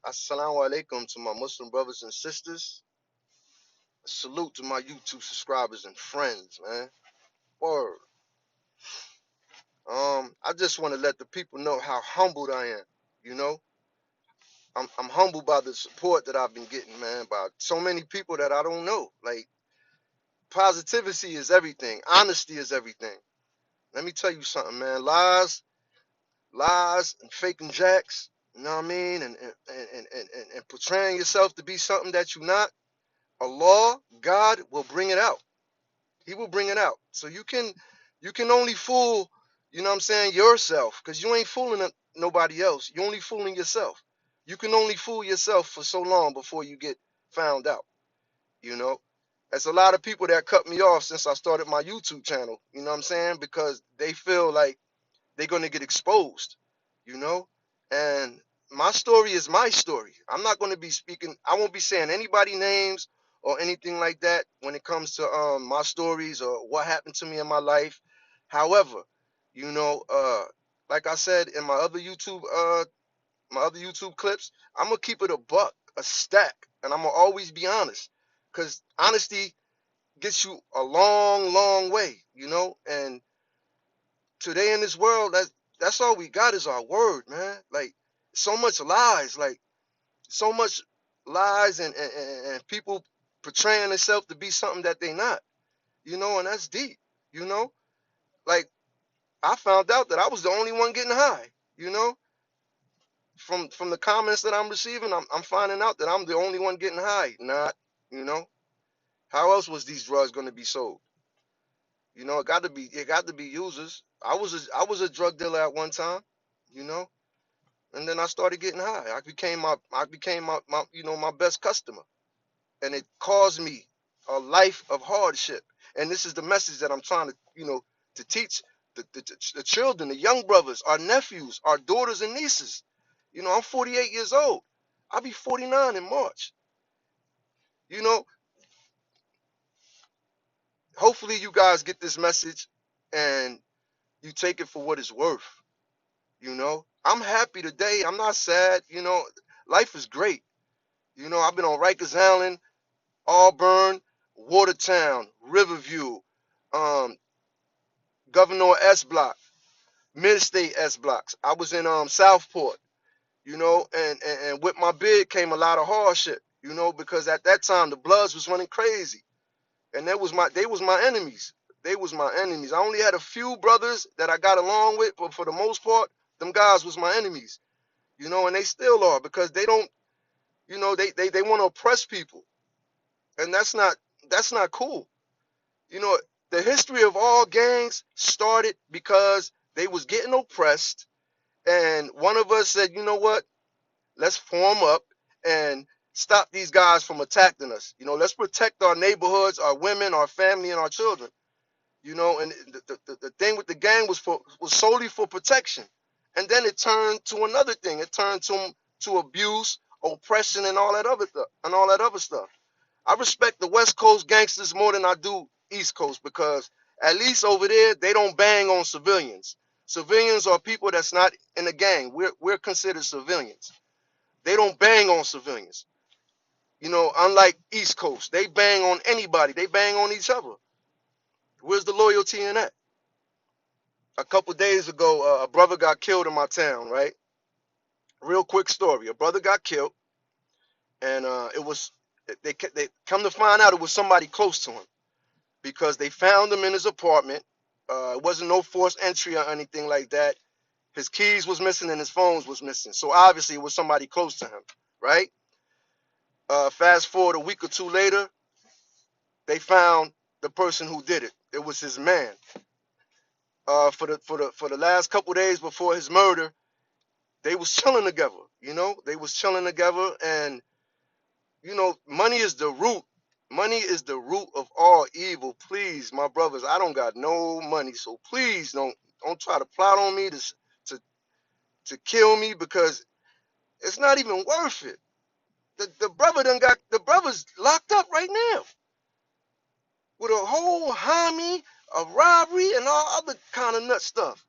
Assalamu alaikum to my Muslim brothers and sisters. Salute to my YouTube subscribers and friends, man. Word. I just want to let the people know how humbled I am. You know, I'm humbled by the support that I've been getting, man, by so many people that I don't know. Like, positivity is everything. Honesty is everything. Let me tell you something, man. Lies, and faking jacks. You know what I mean? And portraying yourself to be something that you're not. Allah, God will bring it out. He will bring it out. So you can only fool, you know what I'm saying, yourself, because you ain't fooling nobody else. You're only fooling yourself. You can only fool yourself for so long before you get found out, you know. There's a lot of people that cut me off since I started my YouTube channel, you know what I'm saying, because they feel like they're going to get exposed, you know. And my story is my story. I'm not going to be speaking, I won't be saying anybody names or anything like that when it comes to my stories or what happened to me in my life. However, you know, like I said in my other YouTube clips, I'm gonna keep it a buck, a stack, and I'm gonna always be honest, because honesty gets you a long, long way, you know. And today in this world, that's all we got is our word, man. Like, so much lies, like so much lies, and people portraying themselves to be something that they not, you know. And that's deep, you know. Like, I found out that I was the only one getting high, you know. From the comments that I'm receiving, I'm finding out that I'm the only one getting high. Not, you know. How else was these drugs going to be sold? You know, it got to be users. I was a drug dealer at one time, you know. And then I started getting high. I became my my best customer, and it caused me a life of hardship. And this is the message that I'm trying to to teach the children, the young brothers, our nephews, our daughters and nieces. You know, I'm 48 years old. I'll be 49 in March. You know, hopefully you guys get this message and you take it for what it's worth. You know, I'm happy today. I'm not sad. You know, life is great. You know, I've been on Rikers Island, Auburn, Watertown, Riverview, um, Governor S Block, Mid-State S Blocks. I was in Southport, you know, and with my bid came a lot of hardship, you know, because at that time the Bloods was running crazy, and they was my enemies. They was my enemies. I only had a few brothers that I got along with, but for the most part, them guys was my enemies, you know, and they still are, because they don't, you know, they want to oppress people, and that's not cool. You know, the history of all gangs started because they was getting oppressed, and one of us said, you know what, let's form up and stop these guys from attacking us. You know, let's protect our neighborhoods, our women, our family, and our children. You know, and the thing with the gang was solely for protection, and then it turned to another thing. It turned to abuse, oppression, and all that other stuff. I respect the West Coast gangsters more than I do East Coast, because at least over there they don't bang on civilians. Civilians are people that's not in a gang. We're considered civilians. They don't bang on civilians. You know, unlike East Coast, they bang on anybody. They bang on each other. Where's the loyalty in that? A couple days ago, a brother got killed in my town. Right? Real quick story. A brother got killed, and it was they come to find out it was somebody close to him, because they found him in his apartment. It wasn't no forced entry or anything like that. His keys was missing and his phones was missing. So obviously it was somebody close to him, right? Fast forward a week or two later, they found the person who did it. It was his man. For the last couple days before his murder, they was chilling together. You know, they was chilling together, and you know, money is the root. Money is the root of all evil. Please, my brothers, I don't got no money, so please don't try to plot on me to to kill me, because it's not even worth it. The brother's locked up right now with a whole homie, a robbery, and all other kind of nut stuff.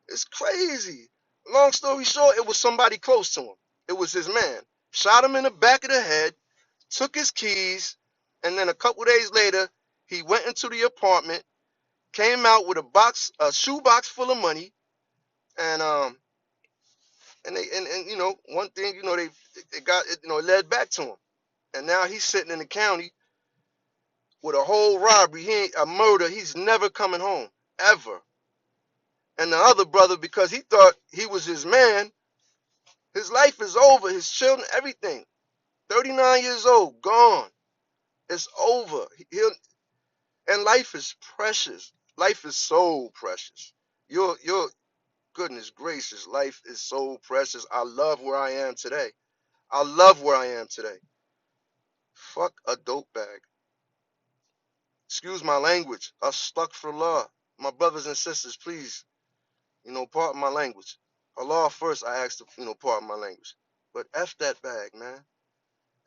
It's crazy. Long story short, it was somebody close to him. It was his man. Shot him in the back of the head, took his keys, and then a couple days later, he went into the apartment, came out with a shoebox full of money, and one thing, they got it, it led back to him. And now he's sitting in the county with a whole robbery, a murder. He's never coming home, ever. And the other brother, because he thought he was his man, his life is over, his children, everything. 39 years old, gone. It's over. And life is precious. Life is so precious. Your goodness gracious, life is so precious. I love where I am today. I love where I am today. Fuck a dope bag. Excuse my language. Astaghfirullah. My brothers and sisters, please, pardon my language. Allah first, I asked to, pardon my language. But F that bag, man.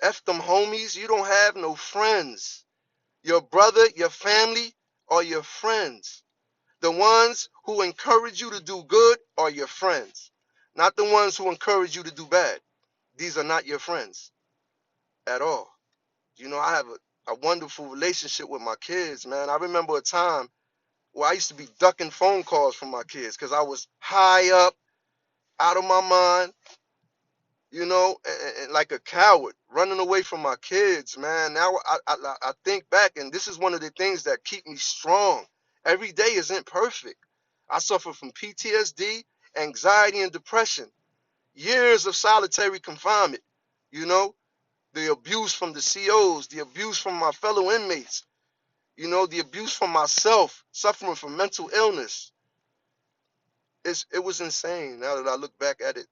F them homies. You don't have no friends. Your brother, your family are your friends. The ones who encourage you to do good are your friends, not the ones who encourage you to do bad. These are not your friends at all. I have a wonderful relationship with my kids, man. I remember a time where I used to be ducking phone calls from my kids because I was high up, out of my mind, and like a coward, running away from my kids, man. Now I think back, and this is one of the things that keep me strong. Every day isn't perfect. I suffer from PTSD, anxiety, and depression. Years of solitary confinement, the abuse from the COs, the abuse from my fellow inmates, the abuse from myself, suffering from mental illness. It was insane now that I look back at it.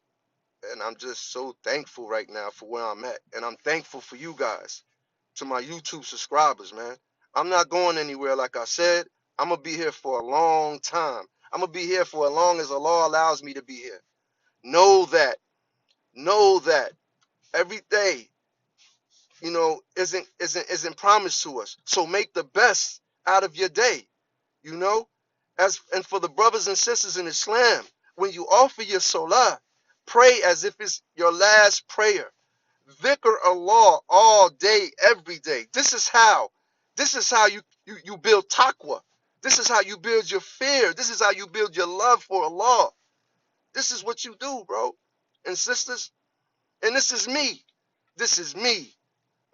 And I'm just so thankful right now for where I'm at. And I'm thankful for you guys, to my YouTube subscribers, man. I'm not going anywhere, like I said. I'm going to be here for a long time. I'm going to be here for as long as Allah allows me to be here. Know that. Know that. Every day, isn't promised to us. So make the best out of your day, you know? And for the brothers and sisters in Islam, when you offer your salah, pray as if it's your last prayer. Dhikr Allah all day, every day. This is how you build taqwa. This is how you build your fear. This is how you build your love for Allah. This is what you do, bro and sisters. And this is me. This is me.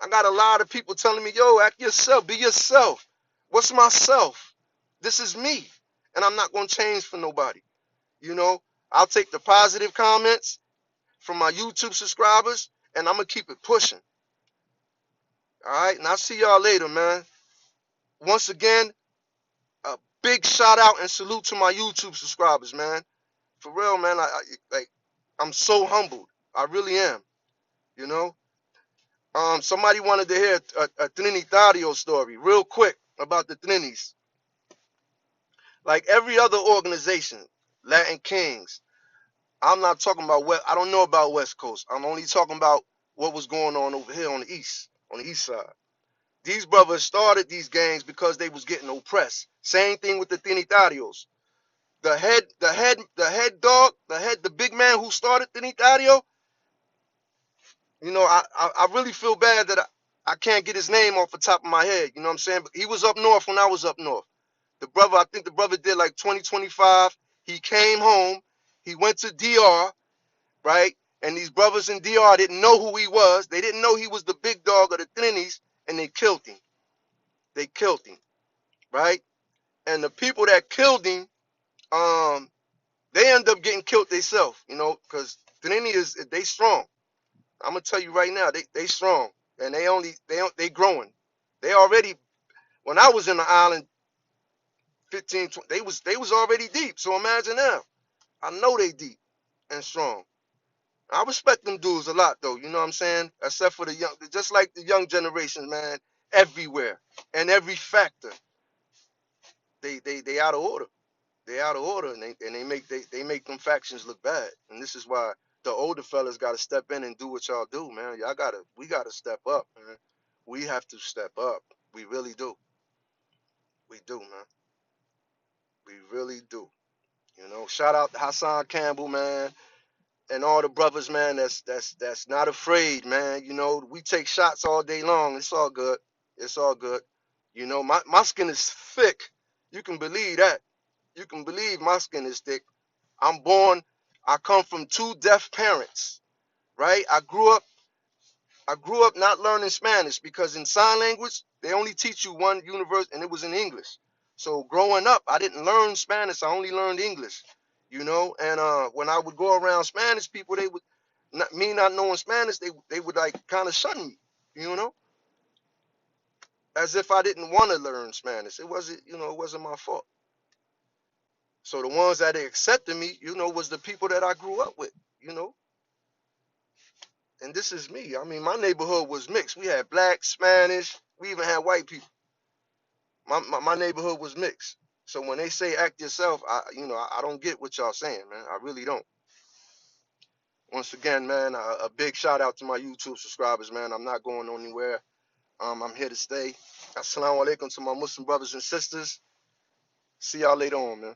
I got a lot of people telling me, yo, act yourself, be yourself. What's myself? This is me. And I'm not going to change for nobody. I'll take the positive comments from my YouTube subscribers, and I'm going to keep it pushing. All right? And I'll see y'all later, man. Once again, a big shout out and salute to my YouTube subscribers, man. For real, man. I'm so humbled. I really am. Somebody wanted to hear a Trinitario story real quick about the Trinis. Like every other organization, Latin Kings, I'm not talking about I don't know about West Coast. I'm only talking about what was going on over here on the east side. These brothers started these gangs because they was getting oppressed. Same thing with the Trinitarios. The big man who started Trinitario, I really feel bad that I can't get his name off the top of my head. You know what I'm saying? But he was up north when I was up north. I think the brother did like 2025. He came home. He went to DR, right? And these brothers in DR didn't know who he was. They didn't know he was the big dog of the Trinis, and they killed him. They killed him, right? And the people that killed him, they end up getting killed themselves, because Trini they strong. I'm gonna tell you right now, they strong, and they growing. They already, when I was in the island 15, 20, they was already deep. So imagine now. I know they deep and strong. I respect them dudes a lot though, you know what I'm saying? Except for just like the young generation, man, everywhere and every factor. They out of order. They out of order, and they make them factions look bad. And this is why the older fellas got to step in and do what y'all do, man. We gotta step up, man. We have to step up. We really do. We do, man. We really do. Shout out to Hassan Campbell, man. and all the brothers, man, that's not afraid, man. You know, we take shots all day long. It's all good. It's all good. You know, my skin is thick. You can believe that. You can believe my skin is thick. I come from two deaf parents, right? I grew up not learning Spanish because in sign language, they only teach you one universe, and it was in English. So growing up, I didn't learn Spanish. I only learned English, you know. And when I would go around Spanish people, they would, me not knowing Spanish, they would like kind of shun me, you know, as if I didn't want to learn Spanish. It wasn't my fault. So the ones that accepted me, was the people that I grew up with, you know. And this is me. I mean, my neighborhood was mixed. We had black, Spanish, we even had white people. My neighborhood was mixed. So when they say act yourself, I don't get what y'all saying, man. I really don't. Once again, man, a big shout out to my YouTube subscribers, man. I'm not going anywhere. I'm here to stay. Assalamu alaikum to my Muslim brothers and sisters. See y'all later on, man.